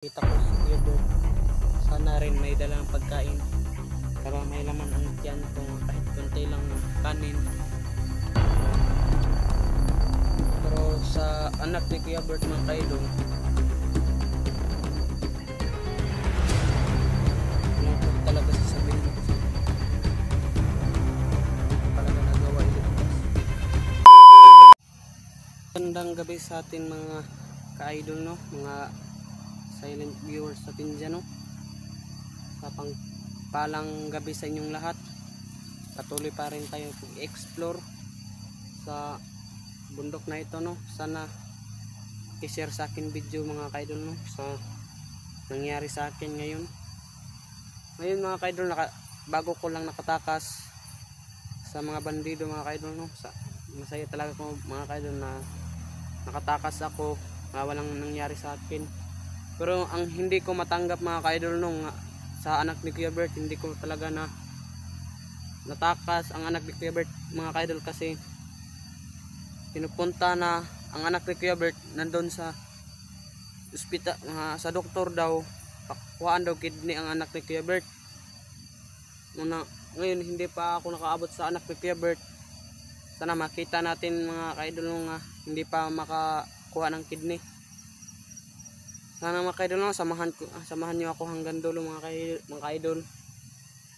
Kita ko si Kuya Bert. Sana rin may dalang pagkain para may laman ang tiyan ko, kahit konti lang kanin. Pero sa anak ni Kuya Bert mga kaidol, walang po talaga sasabihin ko. Talaga nagawa iligtas. Magandang gabi sa atin mga ka-idol, no? Mga silent viewers natin dyan, no? Sa pangpalang gabi sa inyong lahat. Patuloy pa rin tayo pag-explore sa bundok na ito, no? Sana i-share sa akin video mga ka-idol, no? Sa nangyari sa akin ngayon mga ka-idol, bago ko lang nakatakas sa mga bandido mga ka-idol, no? Masaya talaga ko mga ka-idol na nakatakas ako, walang nangyari sa akin. Pero ang hindi ko matanggap mga ka-idol nung sa anak ni Kuya Bert, hindi ko talaga natakas ang anak ni Kuya Bert mga ka-idol, kasi pinupunta na ang anak ni Kuya Bert nandun sa ospital, sa doktor daw, pakuhaan daw kidney ang anak ni Kuya Bert. Ngayon hindi pa ako nakaabot sa anak ni Kuya Bert. Sana makita natin mga ka-idol nung hindi pa makakuha ng kidney. Sana mga ka-idol, samahan niyo ako hanggang dulo mga ka-idol.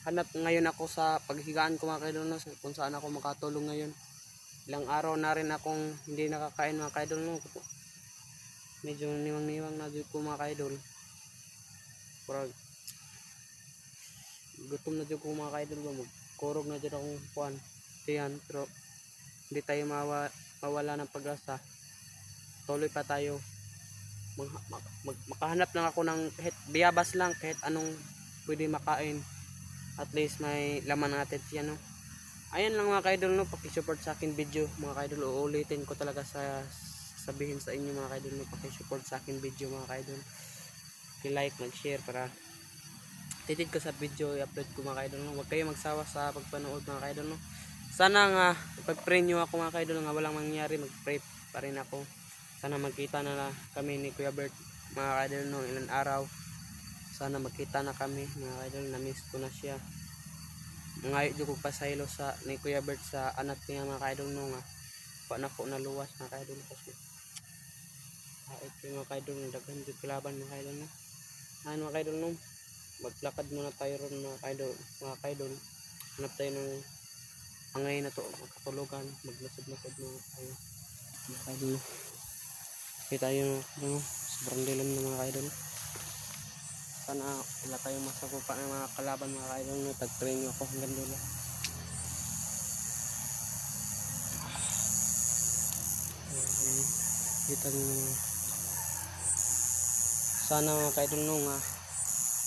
Hanap ngayon ako sa paghigaan ko mga ka-idol, no? Kung saan ako makatulong ngayon. Ilang araw na rin akong hindi nakakain mga ka-idol, no? Medyo niwang-niwang na dito ko mga ka-idol. Gutom na dito ko mga ka-idol. Magkurog na dito akong kuhan. Tiyan, pero hindi tayo mawala ng pag-asa. Tuloy pa tayo. Makahanap lang ako ng kahit biyabas lang, kahit anong pwede makain, at least may laman natin siya, no? Ayan lang mga ka-idol, no? Pakisupport sa akin video mga ka-idol. Uulitin ko talaga sabihin sa inyo mga ka-idol, no? Pakisupport sa akin video mga ka-idol. I-like, mag-share para titid ko sa video i-upload ko mga ka-idol, no? Huwag kayo magsawa sa pagpanood mga ka-idol, no? Sana nga pag-pray nyo ako mga ka-idol, nga walang mangyari, mag-pray pa rin ako. Sana magkita na kami ni Kuya Bert mga ka-idol, no? Ilang araw sana magkita na kami mga ka-idol. Na-miss ko na siya. Ngayon ko pasaylo sa ni Kuya Bert sa anak niya mga ka-idol, no? Nga pa na ko naluwas mga ka-idol, kasi ito mga ka-idol, daghan yung kalaban mga ka-idol, no? Ano mga ka-idol, no? Maglakad muna tayo ron mga ka-idol. Hanap tayo ng angay na to, magkatulugan, maglasod-lasod na tayo mga ka-idol. Kita tayo, no? Sobrang dilim na mga ka-idol. Sana wala tayong masagupa ng mga kalaban mga ka-idol, no? Tag-train nyo ako hanggang dulo. Kita nyo, sana mga ka-idol, no?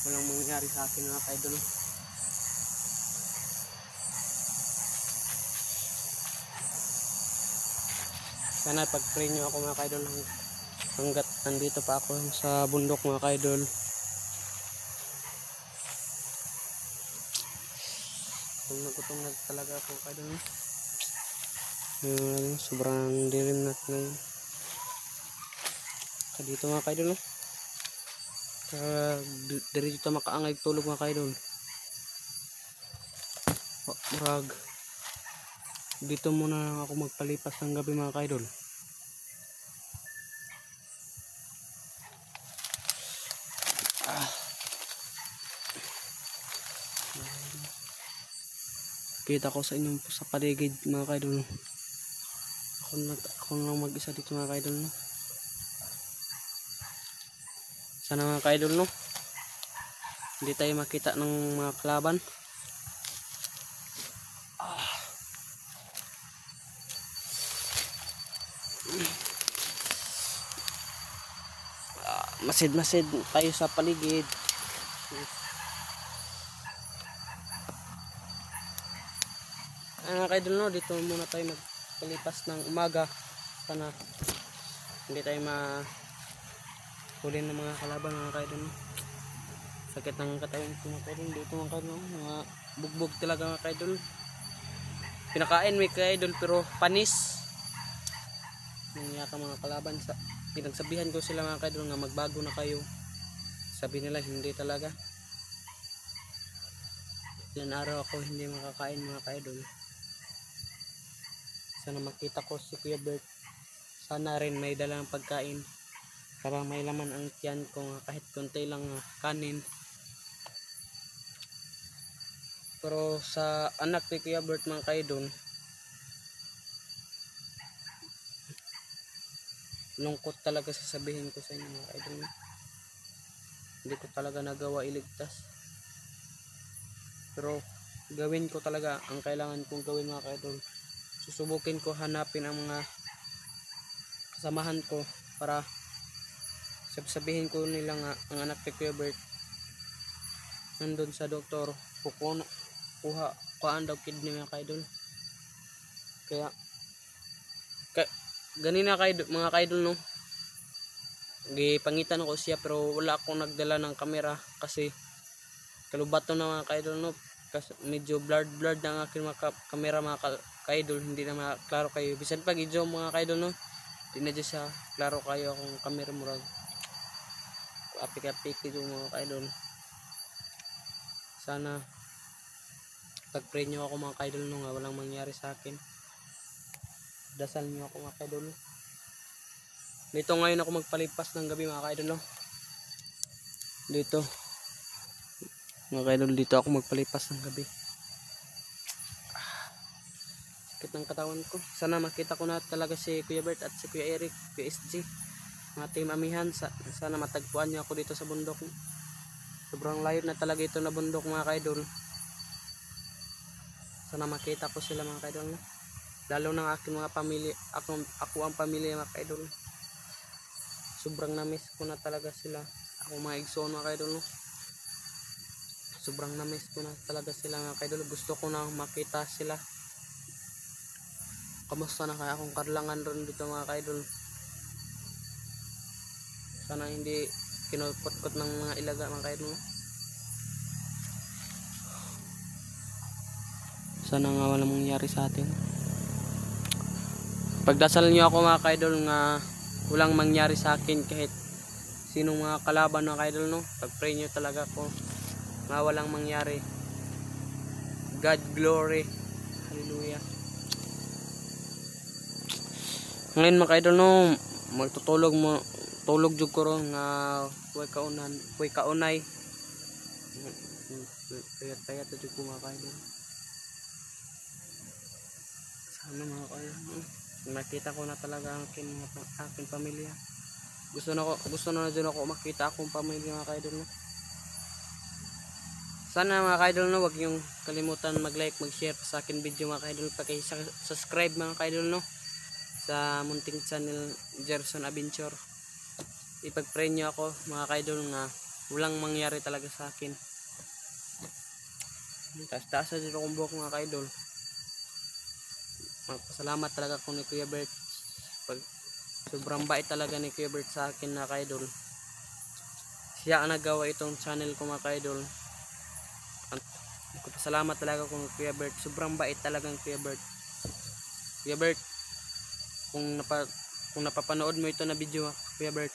Walang mangyari sa akin mga ka-idol. Sana pag-pray nyo ako mga ka-idol hanggat nandito pa ako sa bundok mga ka-idol. Gutom na talaga ako ka-idol. Sobrang dilim na ngayon dito mga ka-idol, no? Dari dito makaangay tulog mga ka-idol. Murag dito muna lang ako magpalipas ng gabi mga ka-idol. Kita ko sa inyo sa paligid mga ka-idol. Ako lang mag-isa dito mga ka-idol, no? Sana mga ka-idol, no? Hindi tayo makita ng mga kalaban. Masid-masid tayo sa paligid. Mga ka-idol, no? Dito muna tayo magpalipas ng umaga. Sana hindi tayo mahuli ng mga kalaban mga ka-idol, no? Sakit ng katawan ko mga ka-idol. Dito mga ka-idol, mga bugbog talaga mga ka-idol. Pinakain may ka-idol pero panis. Nangyaka mga kalaban, pinagsabihan ko sila mga ka-idol nga magbago na kayo. sabi nila hindi talaga. Ilan araw ako hindi makakain mga ka-idol. Sana makita ko si Kuya Bert. Sana rin may dalang pagkain para may laman ang tiyan ko, kahit konti lang kanin. Pero sa anak ni Kuya Bert mga ka-idol, lungkot talaga sasabihin ko sa inyo mga ka-idol. Hindi ko talaga nagawa iligtas. Pero gawin ko talaga ang kailangan kong gawin mga ka-idol. Susubukin ko hanapin ang mga kasamahan ko para sabihin ko nila nga ang anak ni Kuya Bert nandun sa doktor, kuhaan daw kidney mga ka-idol. Kaya ganina mga ka-idol no, gipangitan ko siya pero wala akong nagdala ng camera kasi kalubato na mga ka-idol no, kasi medyo blurred na ang aking mga camera mga ka-idol, hindi na maklaro kayo. Bisan pag i-zoom mga ka-idol no, hindi na dyan siya klaro kayo akong camera murag apik-apik ito mga ka-idol. Sana pag-pray nyo ako mga ka-idol no, nga walang mangyari sa akin. Dasal nyo ako mga ka-idol. Dito ngayon ako magpalipas ng gabi mga ka-idol no. Dito mga ka-idol, dito ako magpalipas ng gabi. Sakit ng katawan ko. Sana makita ko na talaga si Kuya Bert at si Kuya Eric, Kuya SG, mga team amihan. Sana matagpuan nyo ako dito sa bundok. Sobrang layo na talaga ito na bundok mga ka-idol. Sana makita ko sila mga ka-idol no? Lalo ng aking mga pamilya, ako ang pamilya mga ka-idol. Sobrang na-miss ko na talaga sila. Ako mga igsoon mga ka-idol no? Sobrang na-miss ko na talaga sila mga ka-idol. Gusto ko na makita sila. Kamusta na kaya akong karlangan ron dito mga ka-idol. Sana hindi kinukot-kot ng mga ilaga mga ka-idol no? Sana nga walang mangyari sa atin. Pagdasal nyo ako mga ka-idol nga walang mangyari sa akin kahit sinong mga kalaban mga ka-idol no. Pag-pray nyo talaga ako nga walang mangyari. God glory. Hallelujah. Ngayon mga ka-idol no, tulog jud ko ron nga kuy kaunay. Payat jud ko mga ka-idol. Sana mga ka-idol nakita ko na talaga ang aking pamilya. Gusto na din ako makita akong pamilya mga ka-idol no. Sana mga ka-idol no, wag yung kalimutan mag-like, mag-share sa akin video mga ka-idol. Paki-subscribe mga ka-idol no sa munting channel Gerson Adventure. Ipag-pray nyo ako mga ka-idol nga walang mangyari talaga sa akin. Taas-taas dito kong buhok mga ka-idol. Magpasalamat talaga ako ni Kuya Bert. Sobrang bait talaga ni Kuya Bert sa akin na ka-idol. Siya ang nagawa itong channel ko mga ka-idol. Magpasalamat talaga ako ni Kuya Bert. Sobrang bait talagang Kuya Bert. Kuya Bert, kung napapanood mo ito na video Kuya Bert,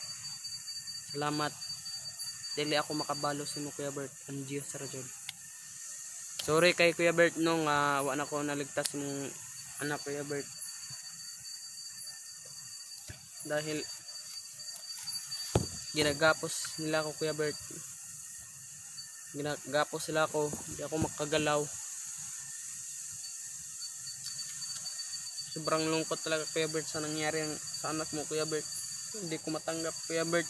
salamat. Dili ako makabalo sa mo Kuya Bert. Ang Diyos sa radyon. Sorry kay Kuya Bert nung wala ko naligtas mong anak Kuya Bert. Dahil ginagapos nila ako Kuya Bert. Ginagapos sila ako. Hindi ako makagalaw. Sobrang lungkot talaga Kuya Bert sa nangyari sa anak mo Kuya Bert. Hindi ko matanggap Kuya Bert.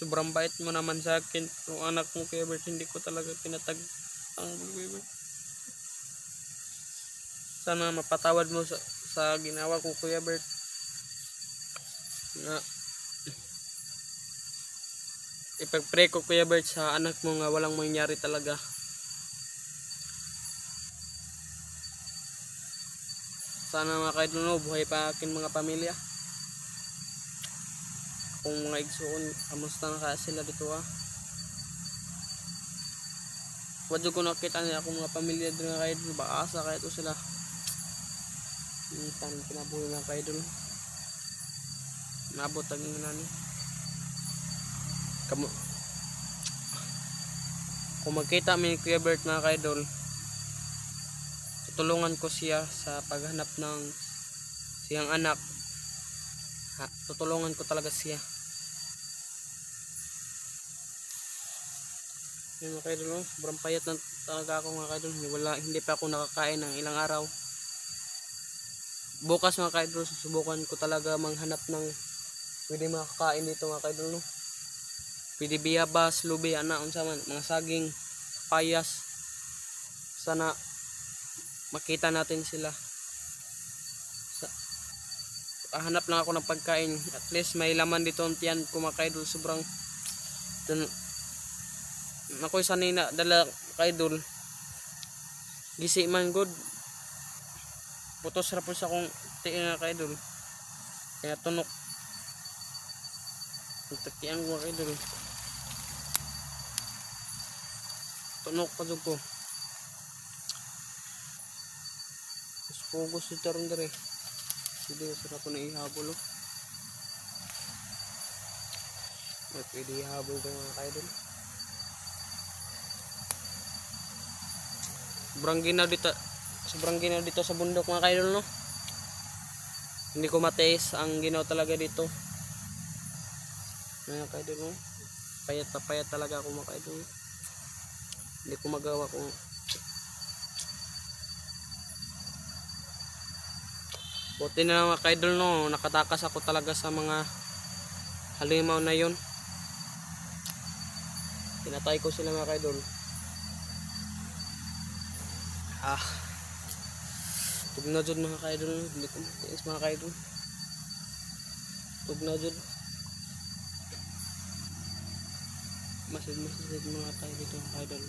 Sobrang bait mo naman sa akin. Yung anak mo Kuya Bert, hindi ko talaga pinatag-tanggol Kuya Bert. Sana mapatawad mo sa ginawa ko Kuya Bert. Nga ipag-pray ko Kuya Bert sa anak mo nga walang mangyari talaga. Sana mga ka-idol no, buhay pa akin mga pamilya. Kung mga igsoon, kamusta na kaya sila dito Wadyo ko nakita niya akong mga pamilya dito mga ka-idol. Baka asa kaya ito sila. Tanong kinabuhi mga ka-idol. Nabot ang nani. kung magkita mi ni Kuya Bert mga kaidol, tutulungan ko siya sa paghanap ng siyang anak. Tutulungan ko talaga siya. Yun mga kaidol, no? Sobrang payat na talaga ako mga kaidol. Hindi pa ako nakakain ng ilang araw. Bukas mga kaidol, susubukan ko talaga manghanap ng pwede makakain dito mga kaidol, no? Pwede biyabas, lubi, unsa man, mga saging, payas. Sana makita natin sila. Hanap lang ako ng pagkain. At least may laman dito ang tiyan ko mga kaidol. Sobrang ako'y sanay na dala kaidol. Gisi man good. Putos ra po sa akong tiin na kaidol. Kaya tunok. Takian ko kaidol. Tunok pa dyan ko. Pugos ito rin dere. Hindi sarap ko na ihabol. Pwede ihabol ko mga kaidol. Sobrang ginaw dito sa bundok mga kaidol, no? Hindi ko matiis ang ginaw talaga dito. Mga kaidol, no? Payat na payat talaga ako mga kaidol. Hindi ko magawa kung buti na mga kaidol, no? Nakatakas ako talaga sa mga halimaw na yun. Pinatay ko sila mga kaidol. Tugna jud mga kaidol, hindi ko matiis mga kaidol. Tugna jud. Masid mga tayo dito mga kaidol.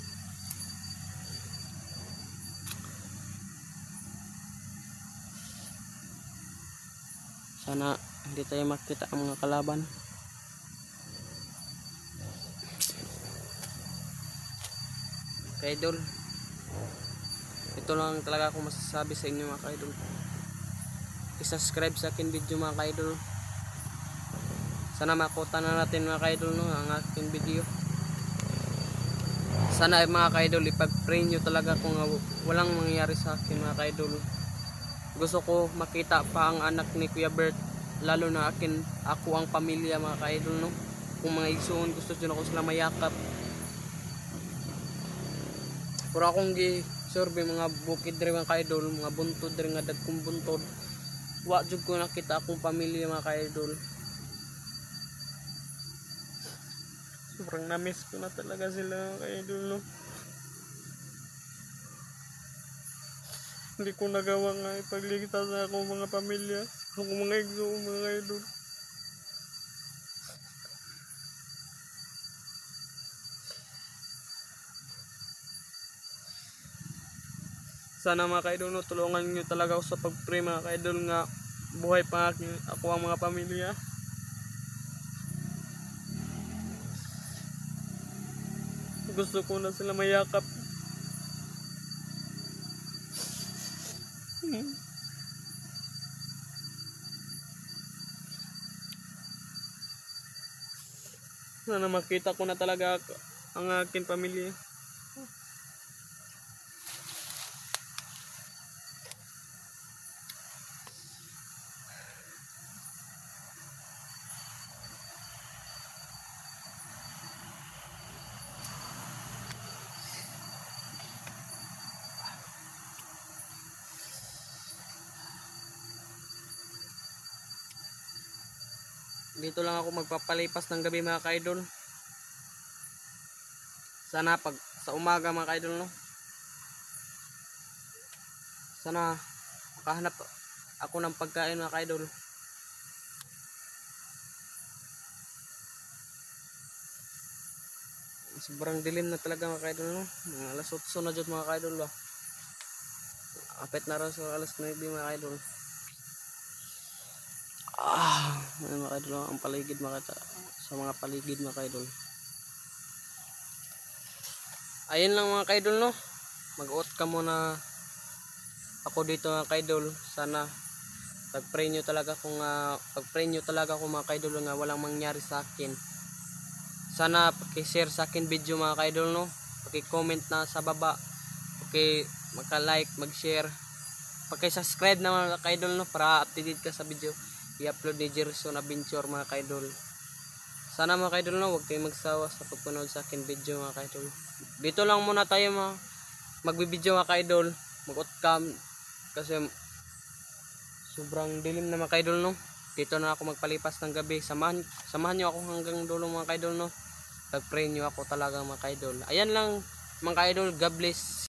Sana hindi tayo makita ang mga kalaban. Kaidol, ito lang talaga ako masasabi sa inyo mga kaidol. I-subscribe sa akin video mga kaidol. Sana makuta na natin mga kaidol, no, ang aking video. Sana mga kaidol, ipag-pray nyo talaga kung walang mangyayari sa akin mga kaidol. Gusto ko makita pa ang anak ni Kuya Bert, lalo na ako ang pamilya mga kaidol, no. Kung mga igsoon, gusto nyo ako sila mayakap. Pero akong gisurvey mga bukid rin mga kaidol, mga buntod rin nga dagkong buntod. Wa jud ko nakita akong pamilya mga kaidol. Sobrang na-miss ko na talaga sila mga kaidol, no. Hindi ko nagawa nga ipagligtas sa akong mga pamilya, akong mga igsoon mga kaidol. Sana mga kaidol, no, tulungan nyo talaga ako sa pag-pray mga kaidol nga buhay pa ako ang mga pamilya. Gusto ko na sila mayakap. Sana makita ko na talaga ang aking pamilya. Dito lang ako magpapalipas ng gabi mga kaidol. Sana pag sa umaga mga kaidol, no, sana makahanap ako ng pagkain mga kaidol. Sobrang dilim na talaga mga kaidol, no. Mga alas 8 na dyan mga kaidol ba. Apet na rin sa alas 9 mga kaidol. Mga kaidol, ang paligid makita sa mga paligid mga kaidol. Ayun lang mga kaidol, no. Mag-out ka muna ako dito mga kaidol. Sana pag-pray nyo talaga kung mga kaidol nga walang mangyari sa akin. Sana paki-share sa akin video mga ka-idol, no. Paki-comment na sa baba. Maka-like, mag-share. Paki-subscribe na mga ka-idol, no, para updated ka sa video i-upload ni Jerson Adventure mga ka-idol. Sana mga ka-idol, no, huwag kayong magsawa sa pagpanood sa akin video mga ka-idol. Dito lang muna tayo magbibideo mga ka-idol. Mag-outcam kasi sobrang dilim na mga ka-idol, no. Dito na ako magpalipas ng gabi. Samahan nyo ako hanggang dulo mga ka-idol, no. Pag-pray nyo ako talaga mga ka-idol. Ayan lang mga ka-idol. God bless.